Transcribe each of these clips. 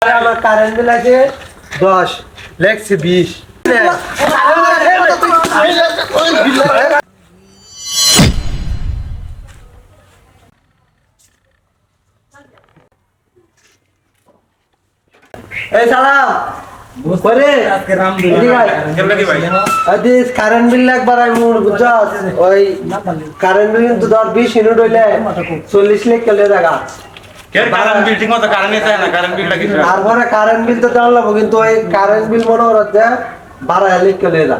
আমার current bill আছে 10 লেখছি 20 এই সালাম করে আজকে রাম দিল কেমনে দি ভাই আদি কারেন্ট বিল একবার আমি মুড় বুঝছস ওই কারেন্ট বিল তো 20 ইউনিট হইলে 40 লাখ চলে জায়গা কে কারেন্ট বিল ঠিক মতো কারেন্ট নিতে না কারেন্ট বিল লাগি তারপরে কারেন্ট বিল তো দেওয়া লাগবে কিন্তু ওই কারেন্ট বিল মনে হচ্ছে 12 লাখ চলে যা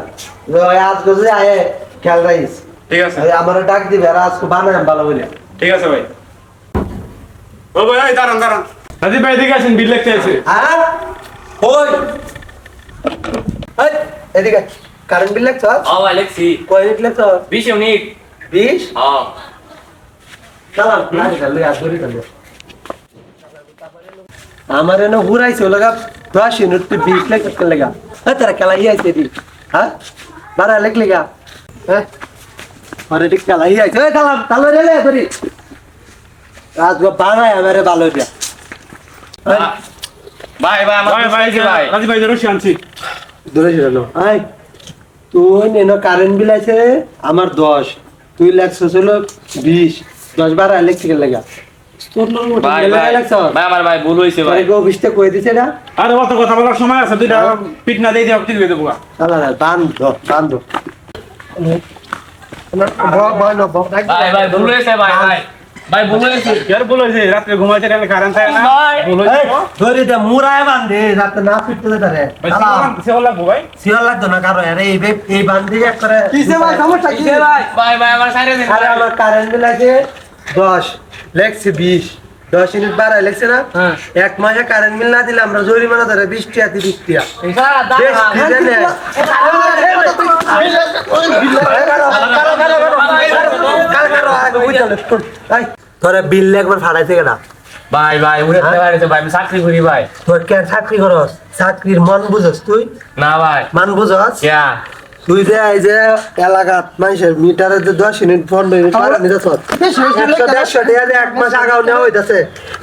ওই আজ গজে আয়ে খেল রাইস ঠিক আছে আমার ডাক দিবে আর আজকে বানাম ভালো বলে ঠিক আছে ভাই ও ভাই এই দাঁড়ান দাঁড়ান রাজি ভাই দেখে আসেন বিল লিখতে আছে হ্যাঁ ওই এই এদিকে কারেন্ট বিল লাগছ ও ভাই লেখছি কয় ইউনিট লাগছ 20 ইউনিট 20 হ্যাঁ চালান নাই গেল আর ধরে গেল আমার এনে ঘুরাইছে লাগা 10 ইউনিট 20 লাখ টাকা লাগা তারা কেলাই আইছে দি হ্যাঁ 12 লাখ লাগা হ্যাঁ আরে ঠিক কেলাই আইছে এই চালান চালো রে লে ধরি আজ গো বানায় আমারে ভালো দিয়া ভাই ভাই আমার ভাই ভাই রাজি ভাই জরুরি আনছি ধরে ছিল আই তুই নেনো কারেন্ট বিল আছে আমার 10 তুই লাগছস হলো 20 10 12 লাখ টাকা লাগা ভাই ভাই ভাই আমার ভাই ভুল হইছে ভাই গো বিশটা কই দিছে না আরে অত কথা বলার সময় আছে দুইটা পিট না দেই দিও ঠিক হয়ে দেবো চালা না বান্ধ ভাই ভাই ভুল হইছে ভাই ভাই ভাই ভুল হইছে यार बोलो যে রাতে ঘুমাইতে গেলে কারেন্ট থাকে না ভুল হইছে ধরে দে মুরায় বান্ধে রাতে না ফিরতে পারে ভাই সেও লাগবো ভাই সিওর লাগতো না কারো আরে এই বান্ধে এক করে কিসে ভাই সমস্যা কি ভাই ভাই ভাই আমার সাইডে দেন আরে আমার কারেন্ট বিল আছে 10 লেখছি 20 10 ইউনিট 12 লেখছে না হ্যাঁ এক মাসে কারেন্ট বিল না দিলে আমরা জরিমানা ধরে 20 টাকা 30 টাকা তোরা বিল একবার ফাড়াইছে কেনা ভাই ভাই উড়াতে পারিছে ভাই আমি চাকরি করি ভাই তোর কেন চাকরি করস চাকরির মন বুঝস তুই না ভাই মান বুঝস কিয়া তুই যে এই যে এলাকাত মানুষের মিটারে যে 10 ইউনিট 15 ইউনিট টাকা নিতেছ 150 টাকা দিয়ে এক মাস আগাও নেওয়া হইতাছে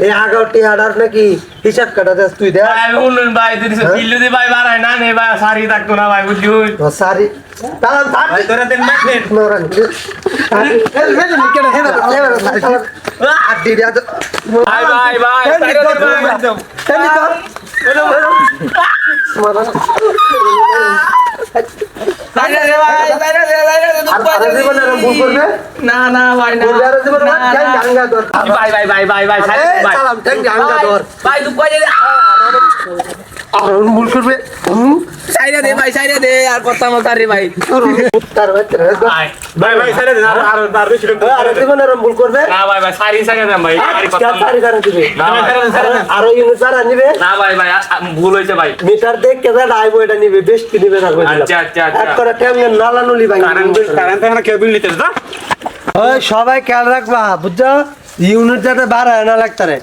এই আগাও টিহাডার নাকি হিসাব কাটাতে তুই দে ভাই আমি উন্নয়ন ভাই তুই বিল দি ভাই বাড়াই না নে ভাই সারি থাকতো না ভাই বুঝলি সারি তাহলে ভাই তোরা দেন ম্যাগনেট নরান হেলমেট নিকেড়ে হেনা আর দিদিয়া ভাই ভাই ভাই সাইডে দেন তেনি কর সাইডে দে ভাই সাইডে দে আর জীবনে ভুল করবে না না ভাই না আর জীবনে কেন জাঙ্গা দর ভাই ভাই ভাই ভাই ভাই সাইডে ভাই সালাম কেন জাঙ্গা দর ভাই তুই কই দে আর ভুল করবে সাইডে দে ভাই সাইডে দে আর কথা মত রে ভাই তার ভিতরে ভাই ভাই সাইডে দেন আর তার বেশি আর জীবনে ভুল করবে না ভাই ভাই সারি সাইডে দে ভাই সারি কথা সারি করে দিবে না ভাই আর ইউনিট যারা নিবে না ভাই ভাই ভুল হইছে ভাই মিটার দেখ কেদা আইবো এটা নিবে বেশ কি নিবে রাখবে আচ্ছা আচ্ছা এক আচ্ছা করে টেমনে নালা নুলি ভাই কারেন্ট থাকে না কেউ বিল নিতে যা ওই সবাই খেয়াল রাখবা বুঝছো ইউনিট যাতে 12 না লাগতারে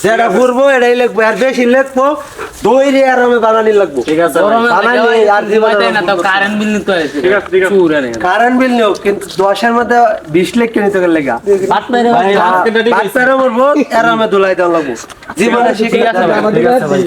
যেটা ঘুরবো এটাই লিখবো আর বেশি লিখবো দইরে আর আমি বানানি লাগবো ঠিক আছে বানানি আর জীবনে না তো কারেন্ট বিল নিতে হইছে ঠিক আছে ঠিক আছে পুরা রে কারেন্ট বিল নিও কিন্তু 10 এর মধ্যে 20 লাখ কিনে তো লাগা বাত মেরে বাচ্চারা মরবো এর আমি দোলাই দাও লাগবো জীবনে শিখে ঠিক আছে ভাই।